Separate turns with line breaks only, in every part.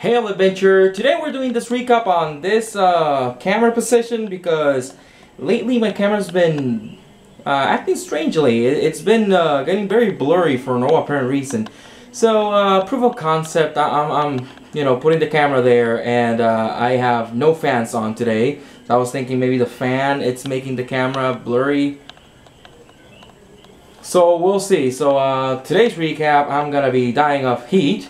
Hail Adventure! Today we're doing this recap on this camera position because lately my camera's been acting strangely. It's been getting very blurry for no apparent reason. So proof of concept, I'm putting the camera there, and I have no fans on today. So I was thinking maybe the fan, it's making the camera blurry. So we'll see. So today's recap, I'm gonna be dying of heat.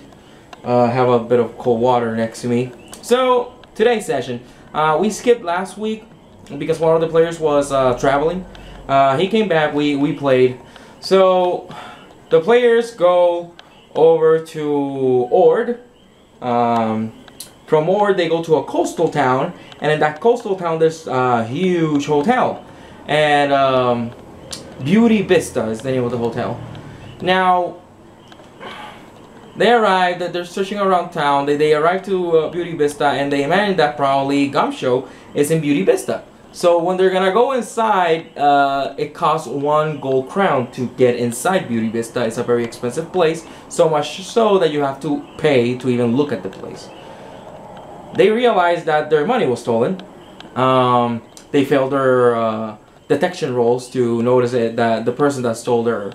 Have a bit of cold water next to me. So today's session, we skipped last week because one of the players was traveling. He came back, we played. So the players go over to Ord. From Ord they go to a coastal town, and in that coastal town there's a huge hotel, and Beauty Vista is the name of the hotel. Now they arrived, they're searching around town, they arrive to Beauty Vista, and they imagine that probably Gumshoe is in Beauty Vista. So when they're gonna go inside, it costs 1 gold crown to get inside Beauty Vista. It's a very expensive place, so much so that you have to pay to even look at the place. They realize that their money was stolen. They failed their detection rolls to notice that the person that stole their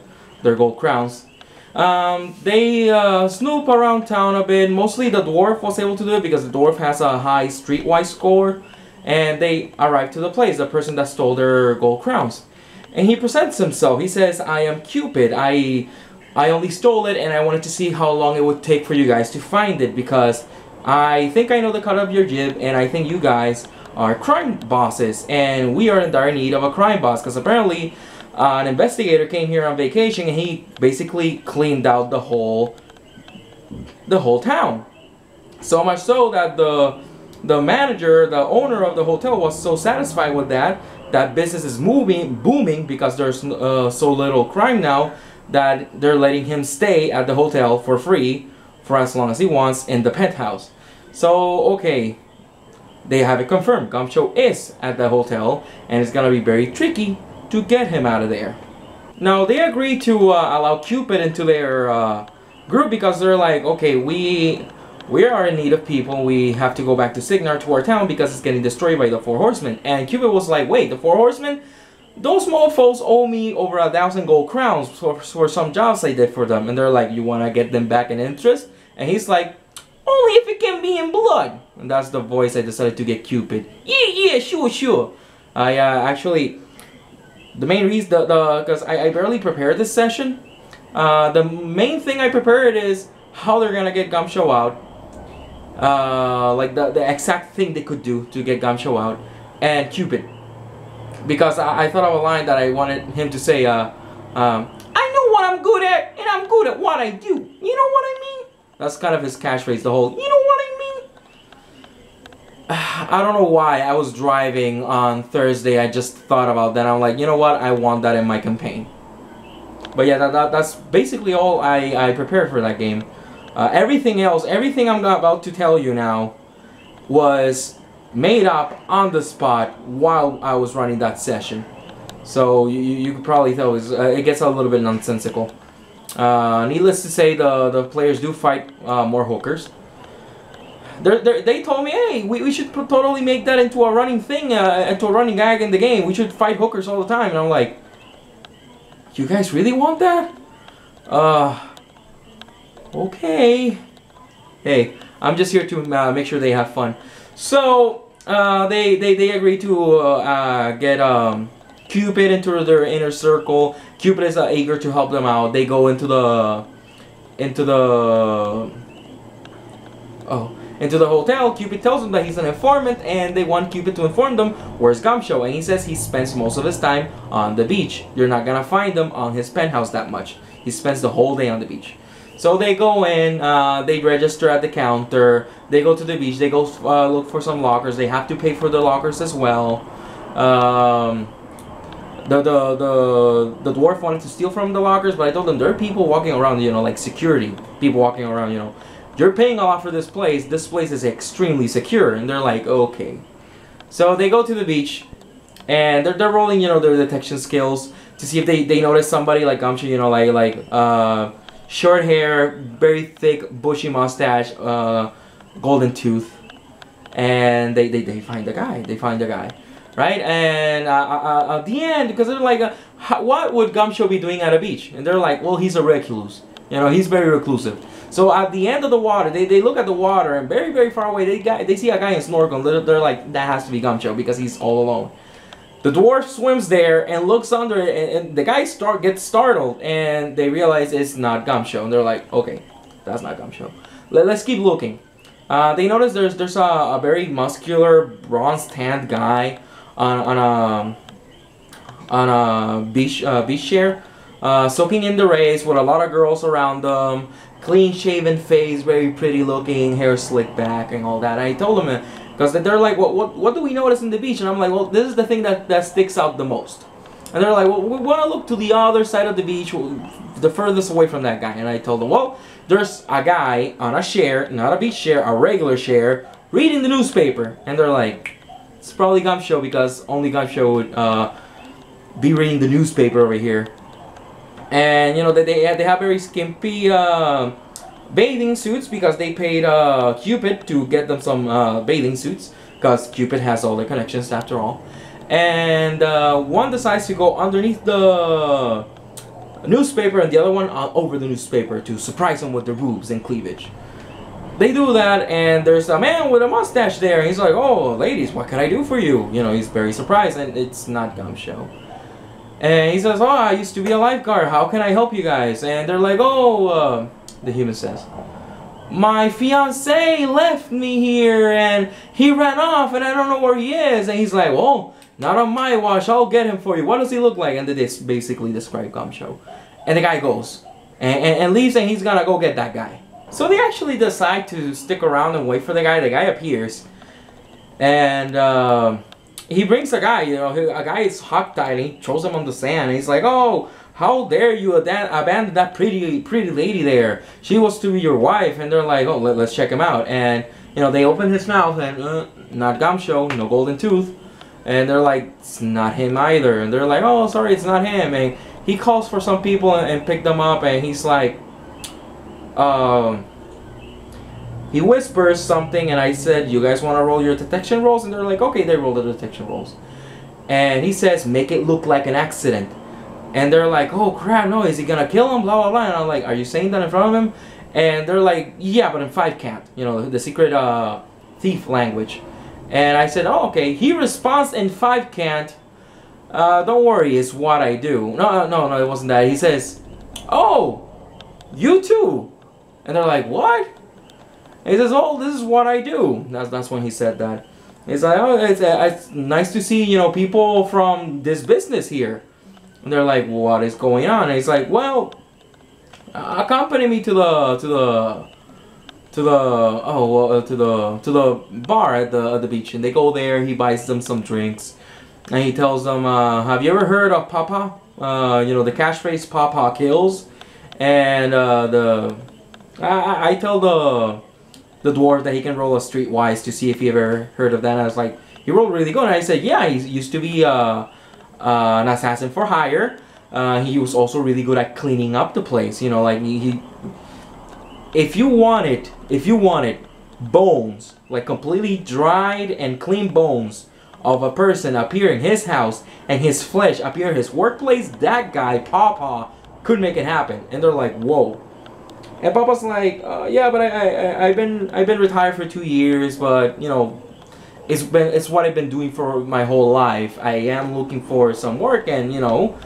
gold crowns. They snoop around town a bit. Mostly the dwarf was able to do it because the dwarf has a high streetwise score. And they arrive to the place, the person that stole their gold crowns. And he presents himself. He says, I am Cupid. I only stole it, and I wanted to see how long it would take for you guys to find it, because I think I know the cut of your jib, and I think you guys are crime bosses, and we are in dire need of a crime boss, because apparently an investigator came here on vacation, and he basically cleaned out the whole town. So much so that the manager, the owner of the hotel, was so satisfied with that business is booming because there's so little crime now, that they're letting him stay at the hotel for free for as long as he wants in the penthouse. So okay, they have it confirmed. Gumshoe is at the hotel, and it's gonna be very tricky to get him out of there. Now they agree to allow Cupid into their group, because they're like, okay, we are in need of people. We have to go back to Signar, to our town, because it's getting destroyed by the 4 horsemen. And Cupid was like, wait, the 4 horsemen? Those mofos owe me over 1,000 gold crowns for some jobs I did for them. And they're like, you want to get them back in interest? And he's like, only if it can be in blood. And that's the voice I decided to get Cupid. Yeah, sure. I actually, the main reason, because I barely prepared this session. The main thing I prepared is how they're gonna get Gumshoe out. Like the exact thing they could do to get Gumshoe out, and Cupid, because I thought of a line that I wanted him to say, I know what I'm good at, and I'm good at what I do. You know what I mean? That's kind of his catchphrase, the whole, you know what I mean? I don't know why. I was driving on Thursday, I just thought about that. I'm like, you know what, I want that in my campaign. But yeah, that's basically all I prepared for that game. Everything else, everything I'm about to tell you now, was made up on the spot while I was running that session. So you could probably tell it gets a little bit nonsensical. Needless to say, the players do fight more hookers. They told me, hey, we should totally make that into a running thing, into a running gag in the game. We should fight hookers all the time. And I'm like, you guys really want that? Okay. Hey, I'm just here to make sure they have fun. So they agree to get Cupid into their inner circle. Cupid is eager to help them out. They go into the hotel. Cupid tells them that he's an informant, and they want Cupid to inform them where's Gumshoe, and he says he spends most of his time on the beach. You're not gonna find him on his penthouse that much. He spends the whole day on the beach. So they go in, they register at the counter, they go to the beach, they go look for some lockers. They have to pay for the lockers as well. The dwarf wanted to steal from the lockers, but I told them there are people walking around, like security, people walking around, you're paying a lot for this place is extremely secure. And they're like, okay. So they go to the beach, and they're rolling, their detection skills to see if they notice somebody like Gumshoe, short hair, very thick, bushy mustache, golden tooth, and they find the guy. They find the guy, right? And at the end, because they're like, what would Gumshoe be doing at a beach? And they're like, well, he's a recluse. You know, he's very reclusive. So at the end of the water, they look at the water, and very, very far away, they see a guy in snorkel. They're like, that has to be Gumshoe because he's all alone. The dwarf swims there and looks under it, and the guy gets startled, and they realize it's not Gumshoe. And they're like, okay, that's not Gumshoe. Let's keep looking. They notice there's a very muscular, bronze-tanned guy on a beach chair, soaking in the rays with a lot of girls around them. Clean-shaven face, very pretty-looking, hair slicked back, and all that. I told them, because they're like, what do we notice in the beach? And I'm like, well, this is the thing that sticks out the most. And they're like, well, we want to look to the other side of the beach, the furthest away from that guy. And I told them, well, there's a guy on a chair, not a beach chair, a regular chair, reading the newspaper. And they're like, it's probably Gumshoe, because only Gumshoe would be reading the newspaper over here. And, you know, they have very skimpy bathing suits, because they paid Cupid to get them some bathing suits, because Cupid has all the connections after all. And one decides to go underneath the newspaper, and the other one over the newspaper to surprise them with their boobs and cleavage. They do that, and there's a man with a mustache there, and he's like, oh, ladies, what can I do for you? You know, he's very surprised, and it's not Gumshoe. And he says, oh, I used to be a lifeguard, how can I help you guys? And they're like, oh, the human says, my fiance left me here, and he ran off, and I don't know where he is. And he's like, well, not on my watch, I'll get him for you. What does he look like? And they basically describe Gumshoe. And the guy goes, and leaves, and he's gonna go get that guy. So they actually decide to stick around and wait for the guy. The guy appears, and he brings a guy, you know, a guy is hogtied, and he throws him on the sand, and he's like, oh, how dare you abandon that pretty lady there? She was to be your wife. And they're like, oh, let's check him out. And, you know, they open his mouth, and not Gumshoe, no golden tooth. And they're like, it's not him either. And they're like, oh, sorry, it's not him. And he calls for some people and pick them up, and he's like, he whispers something, and I said, you guys want to roll your detection rolls? And they're like, okay, they roll the detection rolls. And he says, make it look like an accident. And they're like, oh crap, no, is he gonna kill him? Blah, blah, blah. And I'm like, are you saying that in front of him? And they're like, yeah, but in 5 can't. You know, the secret thief language. And I said, oh, okay. He responds in 5 can't. Don't worry, it's what I do. No, it wasn't that. He says, oh, you too. And they're like, what? And he says, oh, this is what I do. That's when he said that. He's like, oh, it's nice to see, you know, people from this business here. And they're like, what is going on? And he's like, well, accompany me to the bar at the beach. And they go there. He buys them some drinks, and he tells them, have you ever heard of Papa? You know, the catchphrase Papa kills. And I tell the dwarf that he can roll a streetwise to see if he ever heard of that. And I was like, he rolled really good. And I said, yeah, he used to be an assassin for hire. He was also really good at cleaning up the place. You know, like if you wanted bones, like completely dried and clean bones of a person appear in his house, and his flesh appear in his workplace, that guy Papa could make it happen. And they're like, whoa. And Papa's like, yeah, but I've been retired for 2 years, but you know, it's what I've been doing for my whole life. I am looking for some work, and you know,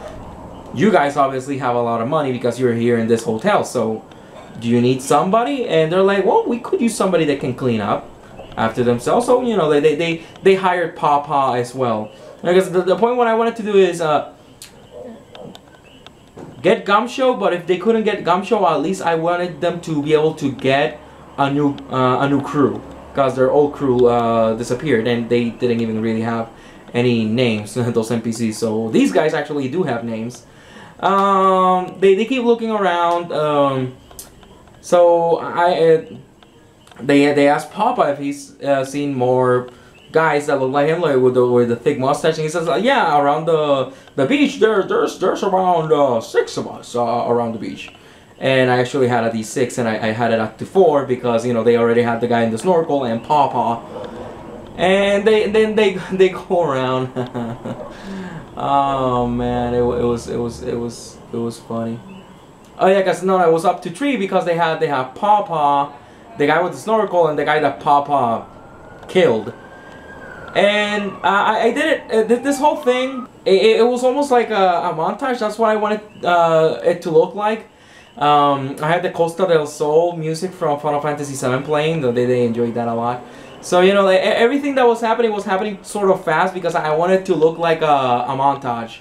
you guys obviously have a lot of money because you're here in this hotel. So, do you need somebody? And they're like, well, we could use somebody that can clean up after themselves. So you know, they hired Papa as well. Because the point what I wanted to do is get Gumshoe, but if they couldn't get Gumshoe, at least I wanted them to be able to get a new crew, because their old crew disappeared, and they didn't even really have any names, those NPCs. So these guys actually do have names. They keep looking around. So they asked Papa if he's seen more guys that look like him, like with the thick mustache, and he says, yeah, around the beach there's around 6 of us around the beach. and I actually had a D6, and I had it up to 4 because you know they already had the guy in the snorkel and Pawpaw, and then they go around. Oh man, it was funny. Oh yeah, cause no, it was up to 3 because they had Pawpaw, the guy with the snorkel, and the guy that Pawpaw killed. And I did it. This whole thing, it was almost like a montage. That's what I wanted it to look like. I had the Costa del Sol music from Final Fantasy VII playing. They enjoyed that a lot. So you know, like, everything that was happening sort of fast because I wanted to look like a montage,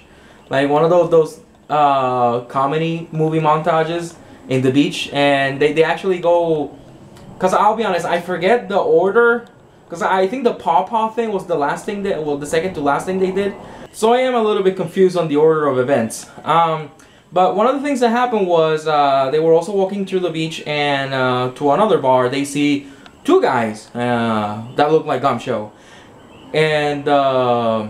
like one of those comedy movie montages in the beach. And they actually go, because I'll be honest, I forget the order. Because I think the Pawpaw thing was the last thing the second to last thing they did. So I am a little bit confused on the order of events. But one of the things that happened was they were also walking through the beach, and to another bar they see 2 guys that look like Gumshoe. And the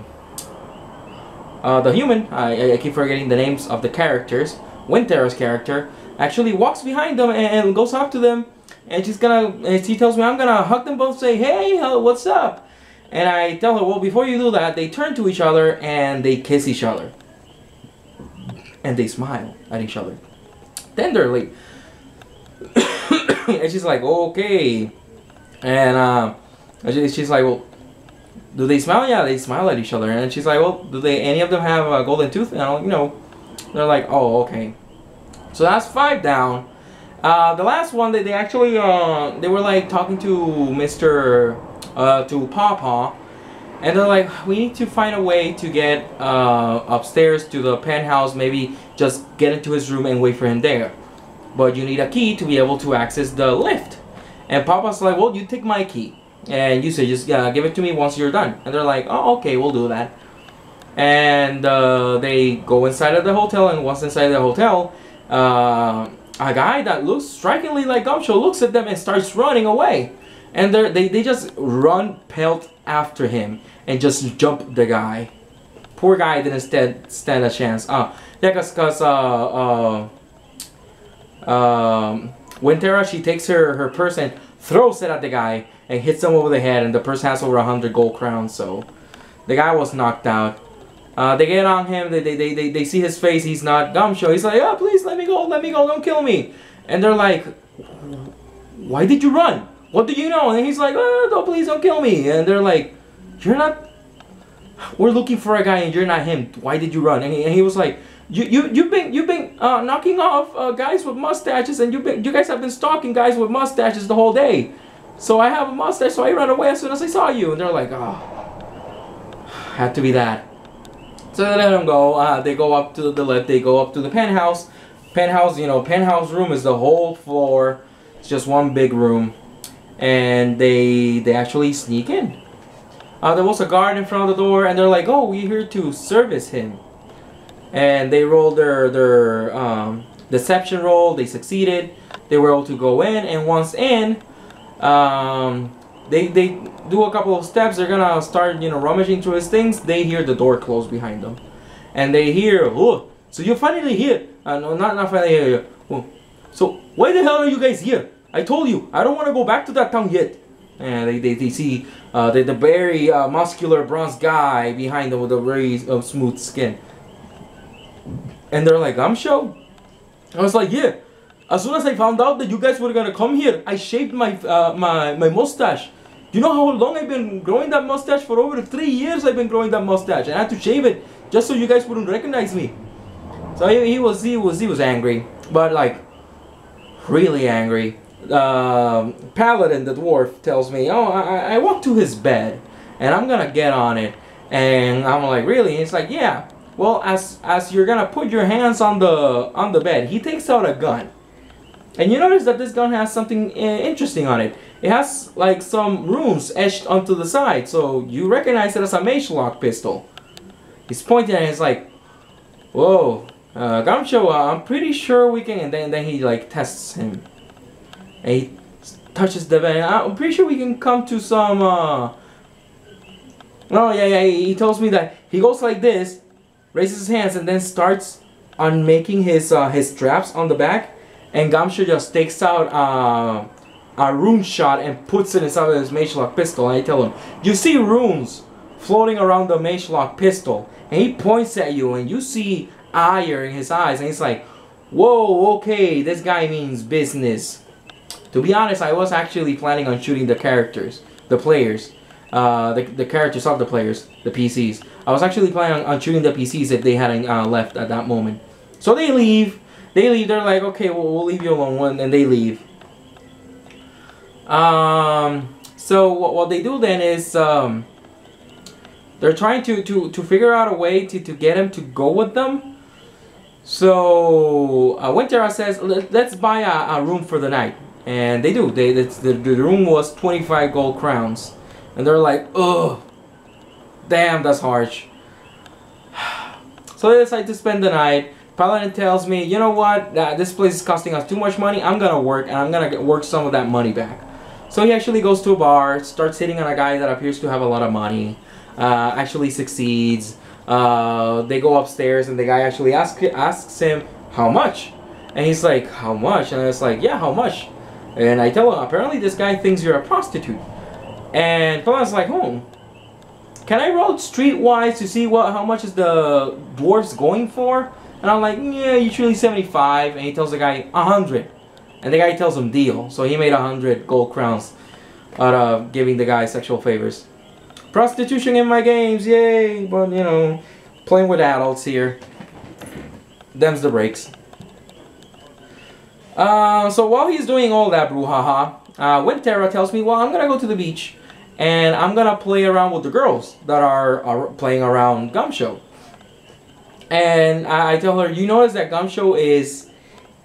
human, I keep forgetting the names of the characters, Wintera's character, actually walks behind them and goes up to them. And she tells me I'm gonna hug them both, say, hey, what's up? And I tell her, well, before you do that, they turn to each other and they kiss each other. And they smile at each other tenderly. And she's like, okay. And she's like, well, do they smile? Yeah, they smile at each other. And she's like, well, do any of them have a golden tooth? And you know, they're like, oh, okay. So that's 5 down. The last one, they actually they were like talking to to Pawpaw, and they're like, we need to find a way to get upstairs to the penthouse. Maybe just get into his room and wait for him there. But you need a key to be able to access the lift. And Pawpaw's like, well, you take my key, and you say just give it to me once you're done. And they're like, oh, okay, we'll do that. And they go inside of the hotel, and once inside the hotel, a guy that looks strikingly like Gumshoe looks at them and starts running away. And they just run pelt after him and just jump the guy. Poor guy didn't stand a chance. Yeah, because Wintera, she takes her purse and throws it at the guy and hits him over the head, and the person has over 100 gold crowns, so the guy was knocked out. They get on him, they see his face, he's not Gumshoe. He's like, oh, please let me go, don't kill me. And they're like, why did you run? What do you know? And he's like, oh, no, please don't kill me. And they're like, you're not, we're looking for a guy and you're not him. Why did you run? And he was like, you've been knocking off guys with mustaches, and you guys have been stalking guys with mustaches the whole day. So I have a mustache, so I ran away as soon as I saw you. And they're like, oh, had to be that. So they let him go. They go up to the lift. They go up to the penthouse. Penthouse, you know, penthouse room is the whole floor. It's just one big room, and they actually sneak in. There was a guard in front of the door, and they're like, "Oh, we're here to service him." And they rolled their deception roll. They succeeded. They were able to go in, and once in, they do a couple of steps. They're gonna start, you know, rummaging through his things. They hear the door close behind them, and they hear, "Oh, so you're finally here?" No, not finally here. Oh, so why the hell are you guys here? I told you I don't want to go back to that town yet. And they see the very muscular bronze guy behind them with a very smooth skin, and they're like, "Gumshoe?" I was like, "Yeah." As soon as I found out that you guys were gonna come here, I shaved my my mustache. You know how long I've been growing that mustache? For over 3 years I've been growing that mustache. And I had to shave it just so you guys wouldn't recognize me. So he was angry, but like really angry. Paladin, the dwarf, tells me, "Oh, I walked to his bed and I'm gonna get on it." And I'm like, "Really?" And it's like, "Yeah." Well, as you're gonna put your hands on the bed, he takes out a gun. And you notice that this gun has something interesting on it. It has like some runes etched onto the side, so you recognize it as a magelock pistol. He's pointing at it and he's like, "Whoa, Gumshoe, I'm pretty sure we can." And then he like tests him. And he touches the bed. "I'm pretty sure we can come to some No, yeah, he tells me that he goes like this, raises his hands, and then starts unmaking his straps on the back. and Gamsho just takes out a rune shot and puts it inside of his Magelock pistol. And I tell him, you see runes floating around the Magelock pistol, and he points at you, and you see ire in his eyes, and he's like, whoa, okay, this guy means business. To be honest, I was actually planning on shooting the characters, the players, the characters of the players, the PCs. I was actually planning on shooting the PCs if they hadn't left at that moment. So they leave. They're like, okay, well, we'll leave you alone, and they leave. So what they do then is they're trying to figure out a way to get him to go with them. So Wintera says, let's buy a room for the night. And they do. The room was 25 gold crowns. And they're like, ugh, damn, that's harsh. So they decide to spend the night. Paladin tells me, you know what, this place is costing us too much money. I'm gonna work, and I'm gonna work some of that money back. So he actually goes to a bar, starts hitting on a guy that appears to have a lot of money. Actually succeeds. They go upstairs, and the guy actually asks him how much, and he's like, how much? And it's like, yeah, how much? And I tell him, apparently this guy thinks you're a prostitute. And Paladin's like, can I roll streetwise to see how much is the dwarfs going for? And I'm like, yeah, usually 75. And he tells the guy 100, and the guy tells him deal. So he made 100 gold crowns out of giving the guy sexual favors. Prostitution in my games, yay! But you know, playing with adults here. Them's the breaks. So while he's doing all that brouhaha, Wintera tells me, well, I'm gonna go to the beach, and I'm gonna play around with the girls that are playing around Gamsho. And I tell her, you notice that Gamsho is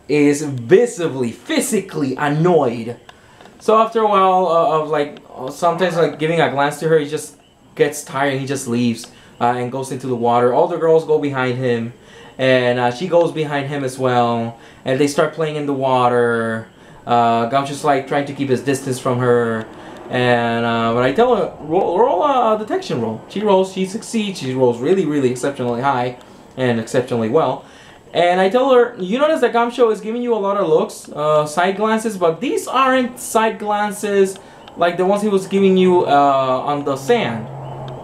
visibly, physically annoyed. So after a while of like, sometimes like giving a glance to her, he just gets tired and he just leaves and goes into the water. All the girls go behind him, and she goes behind him as well, and they start playing in the water. Gamsho's like trying to keep his distance from her, and but I tell her, roll a detection roll. She rolls, she succeeds, she rolls really, really exceptionally high and exceptionally well. And I tell her, you notice that Gamsho is giving you a lot of looks, side glances, but these aren't side glances like the ones he was giving you on the sand.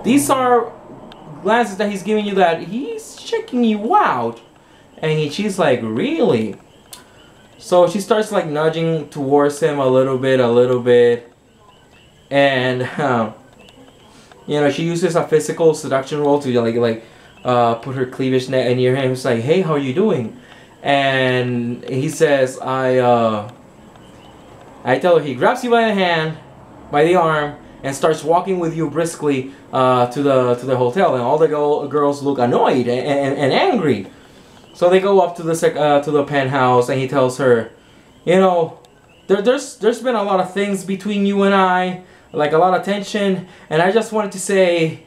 These are glances that he's giving you that he's checking you out. And she's like, really? So she starts like nudging towards him a little bit. And, you know, she uses a physical seduction roll to put her cleavage near him. It's like, hey, how are you doing? And he says, I tell her, he grabs you by the hand, by the arm, and starts walking with you briskly to the hotel. And all the girls look annoyed and angry. So they go up to the penthouse, and he tells her, you know, there's been a lot of things between you and I, like a lot of tension, and I just wanted to say.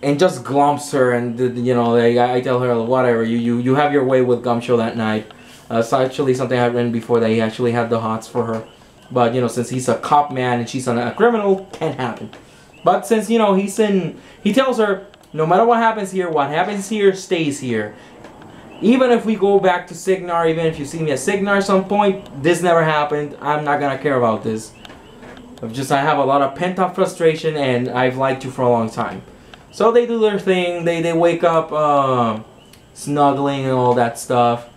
And just glumps her, and you know, I tell her, whatever, you have your way with Gamsho that night. It's actually something I've written before, that he actually had the hots for her, but you know, since he's a cop man and she's a criminal, can't happen. But since, you know, he tells her, no matter what happens here stays here. Even if we go back to Signar, even if you see me at Signar at some point, this never happened. I'm not gonna care about this. I have a lot of pent-up frustration, and I've liked you for a long time. So they do their thing, they wake up snuggling and all that stuff.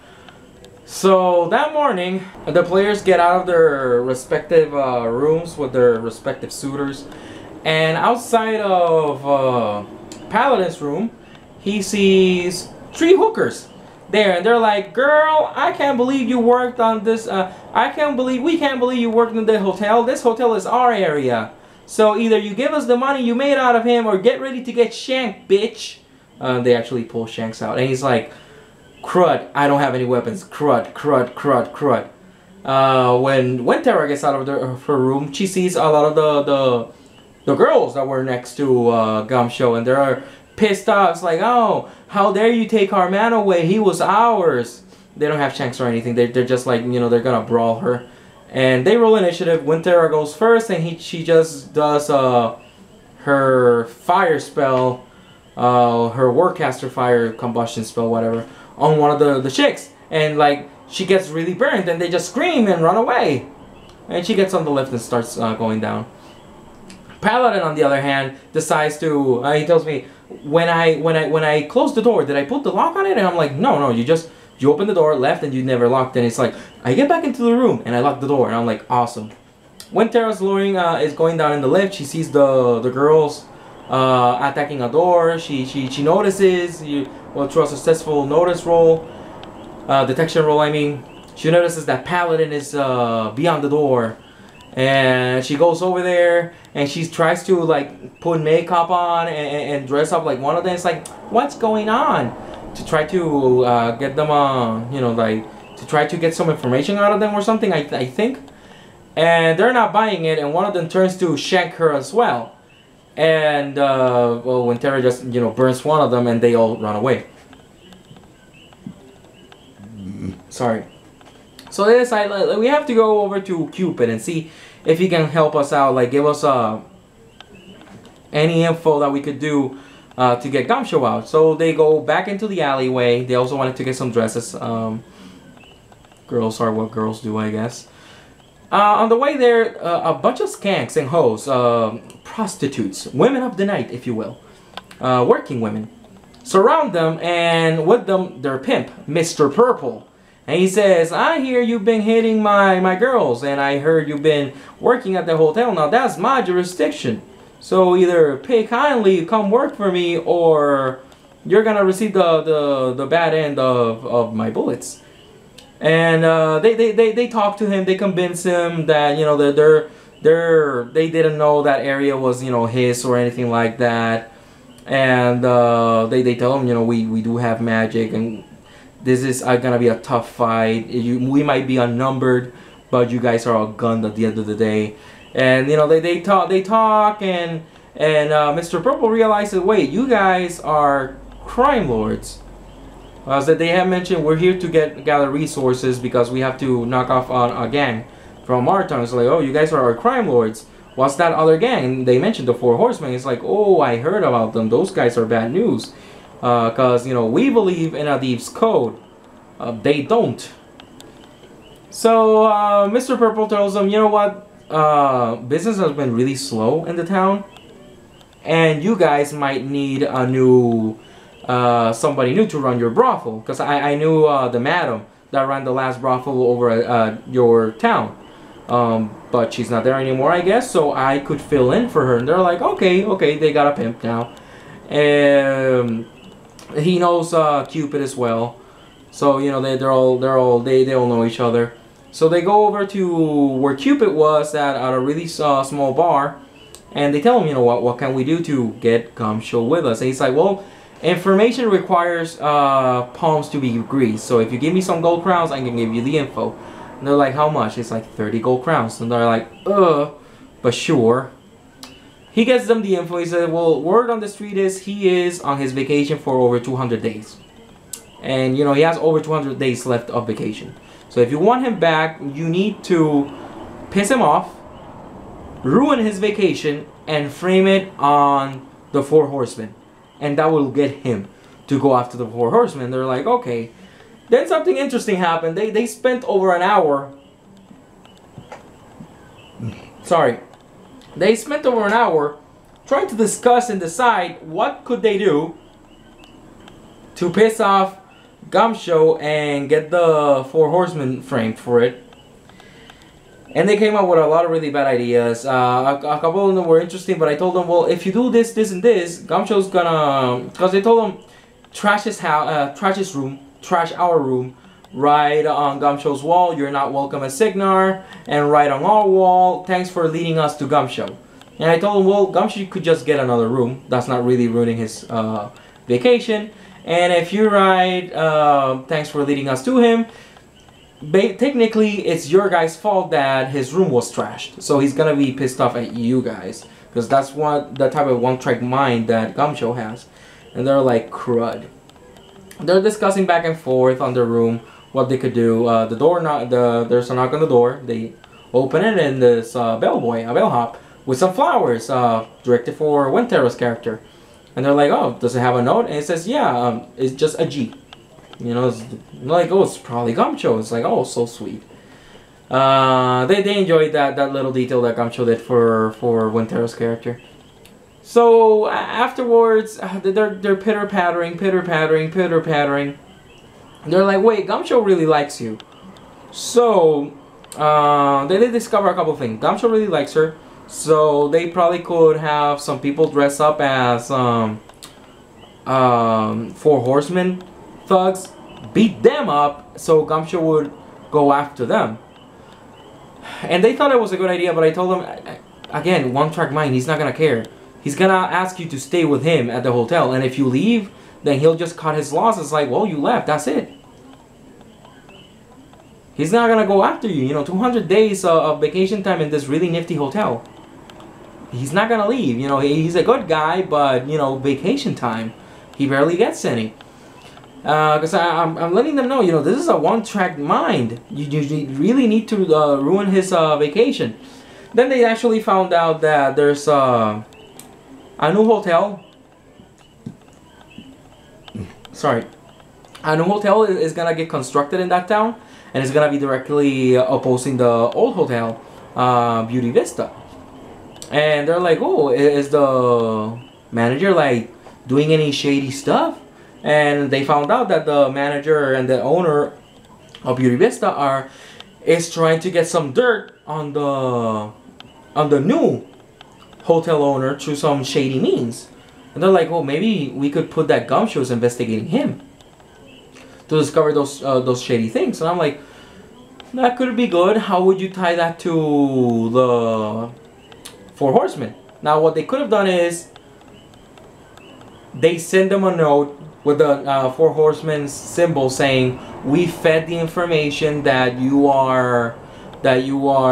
So that morning, the players get out of their respective rooms with their respective suitors. And outside of Paladin's room, he sees 3 hookers there. And they're like, girl, I can't believe you worked on this. we can't believe you worked in the hotel. This hotel is our area. So either you give us the money you made out of him, or get ready to get shanked, bitch. They actually pull Shanks out. And he's like, crud, I don't have any weapons. Crud, crud, crud, crud. When Wintera gets out of her room, she sees a lot of the girls that were next to Gamsho. And they're pissed off. It's like, oh, how dare you take our man away? He was ours. They don't have Shanks or anything. They're just like, you know, they're gonna brawl her. And they roll initiative. Wintera goes first, and she just does her fire spell, her Warcaster fire combustion spell, whatever, on one of the chicks, and like she gets really burned, and they just scream and run away, and she gets on the lift and starts going down. Paladin, on the other hand, decides to. He tells me, when I closed the door, did I put the lock on it? And I'm like, no, you opened the door, left, and you never locked. And it's like, I get back into the room and I lock the door, and I'm like, awesome. When Tara's luring is going down in the lift, she sees the girls attacking a door. She notices, through a successful notice roll, detection roll. I mean, she notices that Paladin is beyond the door, and she goes over there and she tries to like put makeup on and dress up like one of them. It's like, what's going on? To try to get them like to try to get some information out of them or something. I think. And they're not buying it, and one of them turns to shank her as well. And well, when Tara just burns one of them, and they all run away. Sorry. So they decide we have to go over to Cupid and see if he can help us out, like give us any info that we could do to get Gumshoe out. So they go back into the alleyway. They also wanted to get some dresses. Girls are what girls do, I guess. On the way there, a bunch of skanks and hoes, prostitutes, women of the night, if you will, working women, surround them, and with them, their pimp, Mr. Purple. And he says, I hear you've been hitting my girls, and I heard you've been working at the hotel. Now, that's my jurisdiction. So either pay kindly, come work for me, or you're going to receive the bad end of my bullets. And they talk to him. They convince him that they didn't know that area was his or anything like that. And they tell him we do have magic, and this is gonna be a tough fight. We might be outnumbered, but you guys are all gunned at the end of the day. And they talk and Mr. Purple realizes, wait, you guys are crime lords. That they have mentioned we're here to gather resources because we have to knock off a gang from our town. It's like, oh, you guys are our crime lords. What's that other gang? And they mentioned the Four Horsemen. It's like, oh, I heard about them. Those guys are bad news. Because, we believe in Adib's code. They don't. So, Mr. Purple tells them, you know what? Business has been really slow in the town. And you guys might need a new... somebody new to run your brothel, because I knew the madam that ran the last brothel over at your town, but she's not there anymore, I guess, so I could fill in for her. And they're like, okay, they got a pimp now, and he knows Cupid as well, so they all know each other. So they go over to where Cupid was at a really small bar, and they tell him, what can we do to get Gumshoe with us? And he's like, well, information requires palms to be greased. So if you give me some gold crowns, I can give you the info. And they're like, how much? It's like 30 gold crowns. And they're like, but sure. He gets them the info. He said, well, word on the street is he is on his vacation for over 200 days. And, he has over 200 days left of vacation. So if you want him back, you need to piss him off, ruin his vacation, and frame it on the Four Horsemen. And that will get him to go after the Four Horsemen. They're like, okay. Then something interesting happened. They spent over an hour. Sorry. They spent over an hour trying to discuss and decide what could they do to piss off Gumshoe and get the Four Horsemen framed for it. And they came up with a lot of really bad ideas. A couple of them were interesting, but I told them, well, if you do this, this, and this, Gumshoe's gonna... Because they told them, trash his house, trash his room, trash our room, write on Gumshoe's wall, you're not welcome at Signar, and write on our wall, thanks for leading us to Gumshoe. And I told them, well, Gumshoe could just get another room. That's not really ruining his vacation. And if you write, thanks for leading us to him, technically, it's your guys' fault that his room was trashed. So he's gonna be pissed off at you guys. Because that's the type of one-track mind that Gumshoe has. And they're like, crud. They're discussing back and forth on the room what they could do. There's a knock on the door. They open it, and there's a bellboy, a bellhop, with some flowers directed for Winter's character. And they're like, oh, does it have a note? And it says, yeah, it's just a G. You know, it's like, oh, it's probably Gumshoe. It's like, oh, so sweet. They enjoyed that little detail that Gumshoe did for Wintero's character. So afterwards, they're pitter pattering. They're like, wait, Gumshoe really likes you. So they discover a couple things. Gumshoe really likes her, so they probably could have some people dress up as 4 horsemen thugs, beat them up, so Gumshoe would go after them. And they thought it was a good idea, but I told them, again, one-track mind, he's not gonna care. He's gonna ask you to stay with him at the hotel, and if you leave, then he'll just cut his losses. Like, well, you left, that's it. He's not gonna go after you. You know, 200 days of vacation time in this really nifty hotel. He's not gonna leave. You know, he's a good guy, but, you know, vacation time, he barely gets any. Because I'm letting them know, you know, this is a one-track mind. You really need to ruin his vacation. Then they actually found out that there's a new hotel. Sorry. A new hotel is gonna get constructed in that town, and it's gonna be directly opposing the old hotel, Beauty Vista. And they're like, oh, is the manager like doing any shady stuff? And they found out that the manager and the owner of Beauty Vista is trying to get some dirt on the new hotel owner through some shady means. And they're like, oh, maybe we could put that Gumshoe's investigating him to discover those shady things. And I'm like, that could be good. How would you tie that to the 4 Horsemen? Now, what they could have done is they send them a note with the 4 Horsemen symbol saying, we fed the information that you are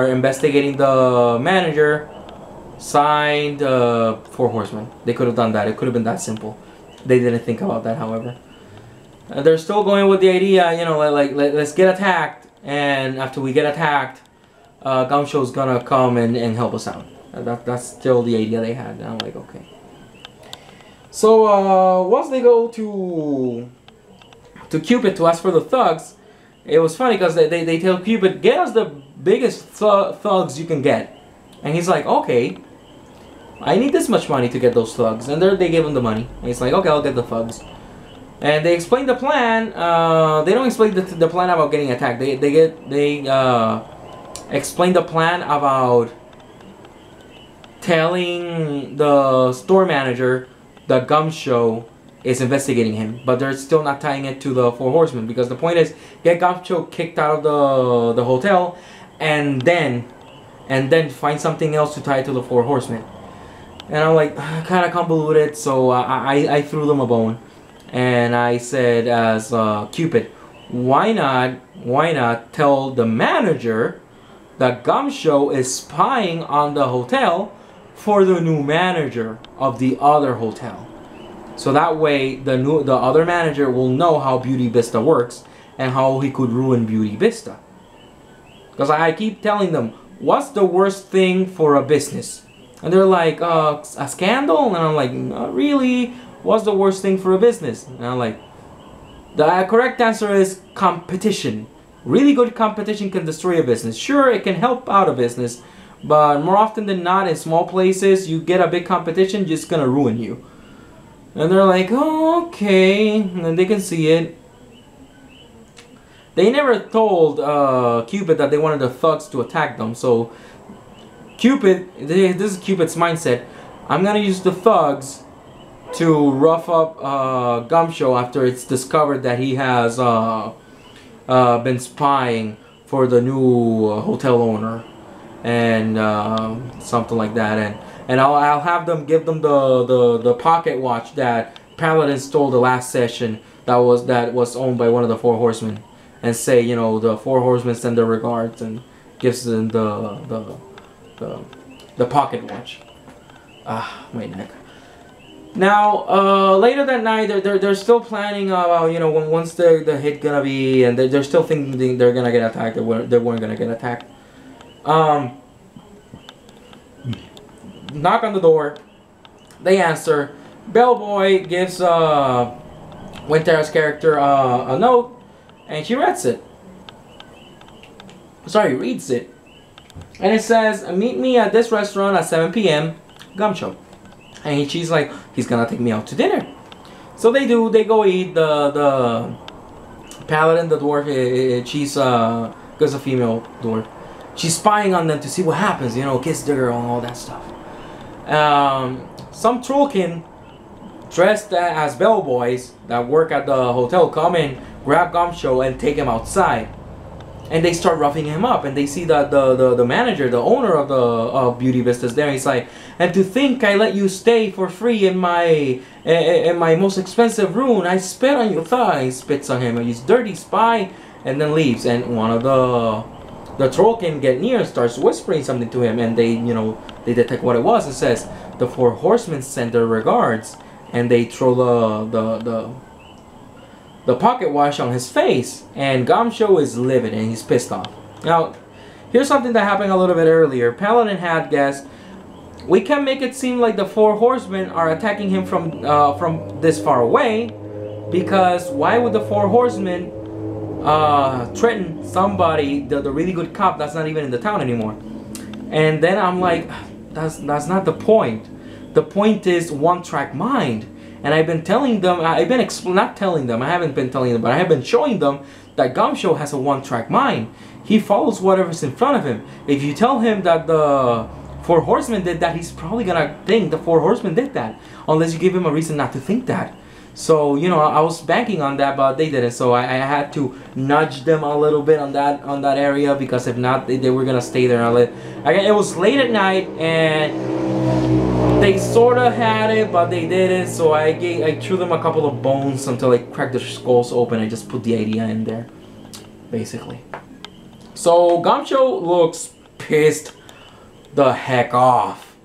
investigating the manager, signed 4 Horsemen. They could have done that. It could have been that simple. They didn't think about that, however. They're still going with the idea, you know, like let's get attacked, and after we get attacked, Gumshoe's gonna come and help us out. That's still the idea they had. And I'm like, okay. So once they go to Cupid to ask for the thugs, it was funny because they tell Cupid, get us the biggest thugs you can get. And he's like, okay, I need this much money to get those thugs. And they give him the money. And he's like, okay, I'll get the thugs. And they explain the plan. They don't explain the plan about getting attacked. They explain the plan about telling the store manager that Gumshoe is investigating him, but they're still not tying it to the 4 Horsemen, because the point is get Gumshoe kicked out of the hotel, and then find something else to tie it to the 4 Horsemen. And I'm like, kind of convoluted, so I threw them a bone, and I said as Cupid, why not tell the manager that Gumshoe is spying on the hotel for the new manager of the other hotel. So that way the other manager will know how Beauty Vista works and how he could ruin Beauty Vista. Because I keep telling them, what's the worst thing for a business? And they're like, a scandal? And I'm like, not really. What's the worst thing for a business? And I'm like, the correct answer is competition. Really good competition can destroy a business. Sure, it can help out a business, but more often than not, in small places, you get a big competition, just gonna ruin you. And they're like, oh, okay, and they can see it. They never told Cupid that they wanted the thugs to attack them, so Cupid, this is Cupid's mindset. I'm gonna use the thugs to rough up Gumshoe after it's discovered that he has been spying for the new hotel owner, and something like that, and I'll have them give them the pocket watch that Paladin stole the last session that was owned by one of the 4 Horsemen, and say, you know, the 4 Horsemen send their regards, and gives them the pocket watch. Ah, my neck. Now, later that night, they're still planning about, you know, once the hit gonna be, and they're still thinking they're gonna get attacked. They weren't gonna get attacked. Knock on the door. They answer. Bellboy gives Wintera's character a note, and she reads it. Sorry, reads it. And it says, meet me at this restaurant at 7 p.m. Gumshoe. And she's like, he's gonna take me out to dinner. So they do, they go eat. The paladin, the dwarf, she's because a female dwarf. She's spying on them to see what happens, you know, kiss the girl and all that stuff. Some trollkin dressed as bellboys that work at the hotel come in, grab Gumshoe and take him outside. And they start roughing him up, and they see that the manager, the owner of the Beauty Vistas there, he's like, and to think I let you stay for free in my most expensive room, I spit on your thigh. He spits on him, and he's dirty spy, and then leaves. And one of the trollkin get near and starts whispering something to him, and they, you know, they detect what it was. It says, the 4 horsemen send their regards, and they throw the pocket wash on his face, and Gumshoe is livid and he's pissed off. Now, here's something that happened a little bit earlier. Paladin had guessed, we can make it seem like the 4 horsemen are attacking him from this far away, because why would the 4 horsemen threaten somebody, the really good cop that's not even in the town anymore? And then I'm like, that's not the point. The point is one-track mind. And I've been telling them, not telling them, I haven't been telling them, but I have been showing them that Gumshoe has a one-track mind. He follows whatever's in front of him. If you tell him that the 4 horsemen did that, he's probably gonna think the 4 horsemen did that, unless you give him a reason not to think that. So, you know, I was banking on that, but they didn't. So I had to nudge them a little bit on that area, because if not, they were gonna stay there. Again, it was late at night, and they sort of had it, but they didn't. So I threw them a couple of bones until I cracked their skulls open. I just put the idea in there, basically. So Gumshoe looks pissed the heck off.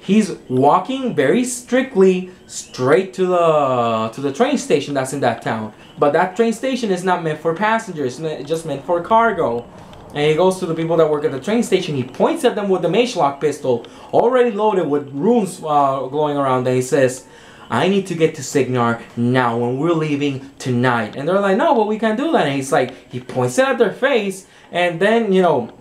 He's walking very strictly straight to the train station that's in that town. But that train station is not meant for passengers, it's just meant for cargo. And he goes to the people that work at the train station. He points at them with the matchlock pistol, already loaded with runes glowing around. And he says, I need to get to Signar now, when we're leaving tonight. And they're like, no, but we can't do that. And he's like, he points it at their face. And then, you know,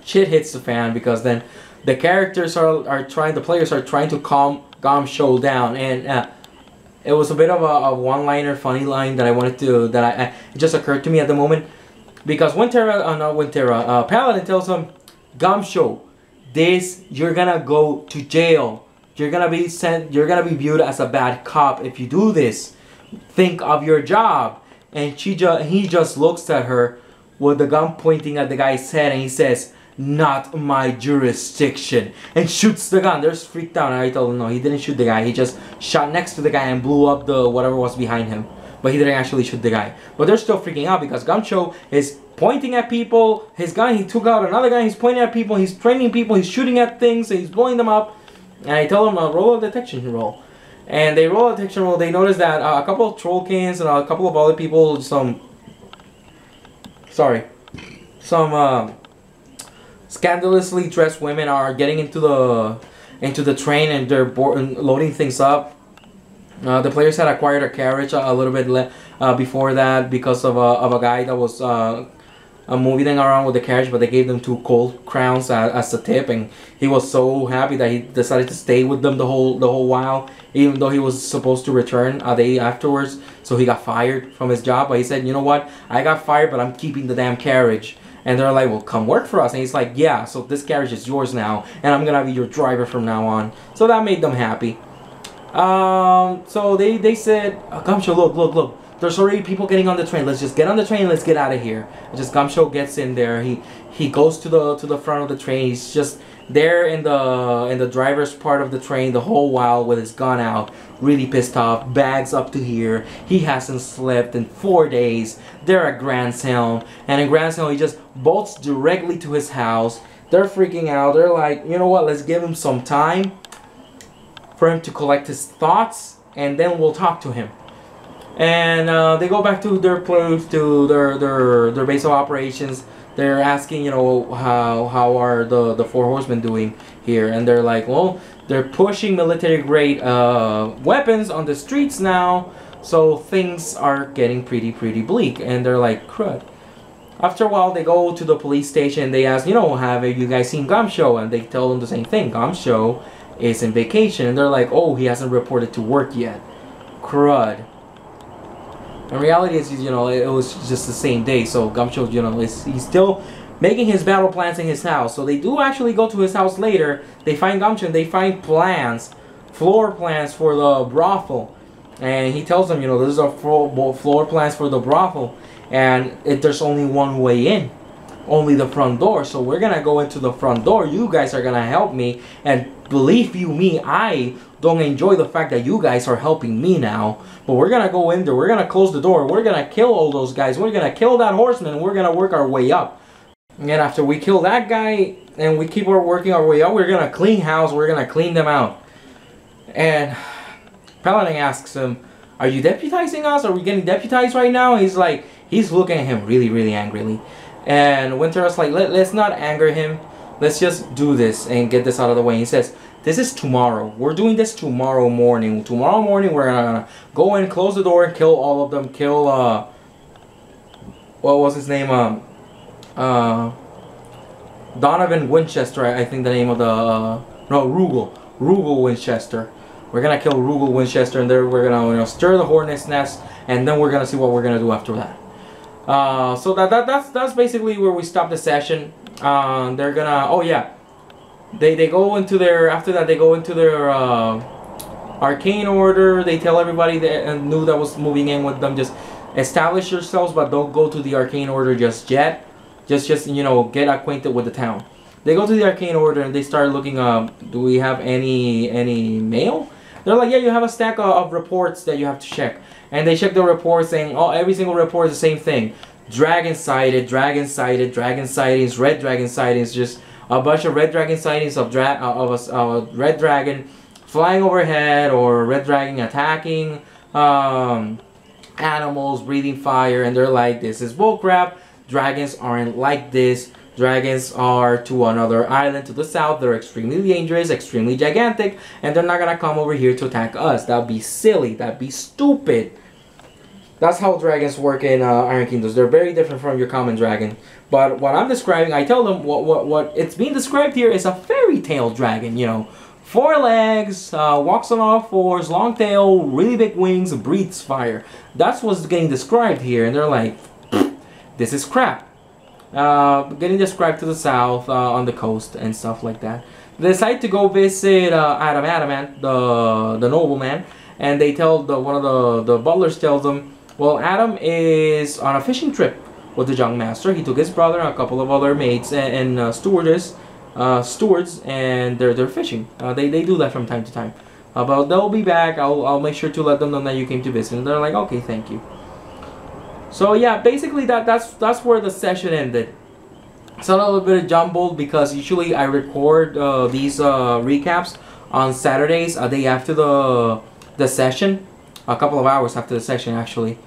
shit hits the fan, because then the characters the players are trying to calm Gumshoe down. And it was a bit of a one-liner, funny line that I wanted to, it just occurred to me at the moment. Because Paladin tells him, Gumshoe, you're gonna go to jail. You're gonna be viewed as a bad cop if you do this. Think of your job. And he just looks at her with the gun pointing at the guy's head, and he says, not my jurisdiction, and shoots the gun. They're freaked out, and I told him no, he didn't shoot the guy. He just shot next to the guy and blew up the whatever was behind him. But he didn't actually shoot the guy. But they're still freaking out, because Gumshoe is pointing at people. His gun, he took out another guy, he's pointing at people, he's training people, he's shooting at things, he's blowing them up. And I tell them, roll a detection roll. And they roll a detection roll. They notice that a couple of trollkins and a couple of other people, some scandalously dressed women are getting into the train, and they're loading things up. The players had acquired a carriage a little bit before that, because of a guy that was moving around with the carriage, but they gave them 2 gold crowns as a tip, and he was so happy that he decided to stay with them the whole while, even though he was supposed to return a day afterwards. So he got fired from his job, but he said, you know what, I got fired, but I'm keeping the damn carriage. And they're like, well, come work for us. And he's like, yeah, so this carriage is yours now, and I'm gonna be your driver from now on. So that made them happy. So they said, Gumshoe, look, there's already people getting on the train. Let's just get on the train, let's get out of here. And just Gumshoe gets in there. He goes to the front of the train. He's just there in the driver's part of the train the whole while with his gun out, really pissed off, bags up to here. He hasn't slept in 4 days. They're at Grand's Helm, and in Grand's Helm he just bolts directly to his house. They're freaking out. They're like, you know what, let's give him some time for him to collect his thoughts, and then we'll talk to him. And they go back to their place, to their base of operations. They're asking, you know, how are the 4 horsemen doing here? And they're like, well, they're pushing military grade weapons on the streets now. So things are getting pretty bleak, and they're like, crud. After a while, they go to the police station. They ask, have you guys seen Gamsho? And they tell them the same thing. Gamsho is in vacation, and they're like, oh, he hasn't reported to work yet. Crud. In reality, is it was just the same day. So Gamsho, he's still making his battle plans in his house. So they do actually go to his house later. They find Gamsho, and they find plans, floor plans for the brothel. And he tells them, this is a floor plans for the brothel. And there's only one way in, only the front door. So we're gonna go into the front door. You guys are gonna help me, and believe you me, I don't enjoy the fact that you guys are helping me now. But we're gonna go in there. We're gonna close the door. We're gonna kill all those guys. We're gonna kill that horseman. And we're gonna work our way up. And after we kill that guy and we keep working our way up, we're gonna clean house. We're gonna clean them out. And Paladin asks him, "Are you deputizing us? Are we getting deputized right now?" He's looking at him really angrily. And Winter's like, let's not anger him. Let's just do this and get this out of the way. He says, this is tomorrow. We're doing this tomorrow morning. Tomorrow morning, we're gonna go in, close the door, and kill all of them. Kill, what was his name? Donovan Winchester, I think the name of the, no, Rugal Winchester. We're gonna kill Rugal Winchester, and then we're gonna stir the hornet's nest, and then we're gonna see what we're gonna do after that. So that's basically where we stop the session. They're gonna, oh yeah, they go into their, after that they go into their arcane order. They tell everybody that knew that was moving in with them, just establish yourselves, but don't go to the arcane order just yet. Just get acquainted with the town. They go to the arcane order and they start looking up. Do we have any mail? They're like, yeah, you have a stack of reports that you have to check. And they check the reports, saying, oh, every single report is the same thing. Dragon sighted, dragon sighted, dragon sightings, red dragon sightings. Just a bunch of red dragon sightings of a red dragon flying overhead, or red dragon attacking animals, breathing fire. And they're like, this is bullcrap. Dragons aren't like this. Dragons are to another island to the south. They're extremely dangerous, extremely gigantic, and they're not gonna come over here to attack us. That'd be silly. That'd be stupid. That's how dragons work in Iron Kingdoms. They're very different from your common dragon. But what I'm describing, I tell them what it's being described here is a fairy tale dragon. 4 legs, walks on all 4s, long tail, really big wings, breathes fire. That's what's getting described here, and they're like, this is crap. Getting described to the south, on the coast and stuff like that. They decide to go visit Adamant, the nobleman, and they tell one of the butlers tells them, well, Adam is on a fishing trip with the young master. He took his brother and a couple of other maids and stewards, and they're fishing. They do that from time to time. But they'll be back. I'll make sure to let them know that you came to visit. And they're like, okay, thank you. So yeah, basically that's where the session ended. It's a little bit jumbled because usually I record these recaps on Saturdays, a day after the session, a couple of hours after the session actually.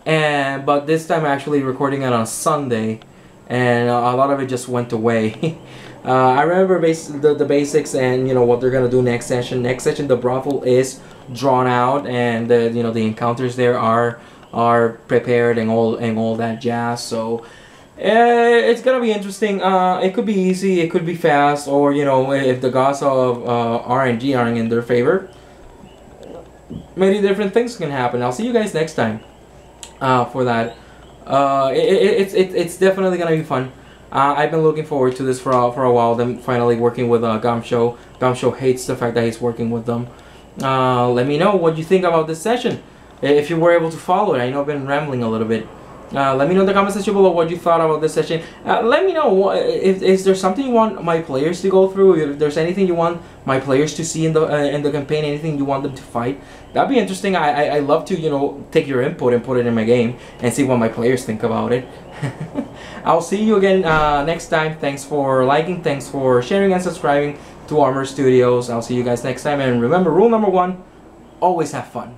But this time I'm actually recording it on Sunday, and a lot of it just went away. I remember the basics and what they're gonna do next session. Next session, the brothel is drawn out, and the encounters there are prepared and all that jazz. So it's gonna be interesting. It could be easy, it could be fast, or if the gods of RNG aren't in their favor, many different things can happen. I'll see you guys next time for that. It's definitely gonna be fun. I've been looking forward to this for a while. Them finally working with Gamsho. Gamsho hates the fact that he's working with them. Let me know what you think about this session, if you were able to follow it. I know I've been rambling a little bit. Let me know in the comment section below what you thought about this session. Let me know if there's something you want my players to go through. If there's anything you want my players to see in the campaign, anything you want them to fight. That'd be interesting. I love to take your input and put it in my game and see what my players think about it. I'll see you again next time. Thanks for liking, thanks for sharing and subscribing to ARMR Studios. I'll see you guys next time, and remember, rule number 1: always have fun.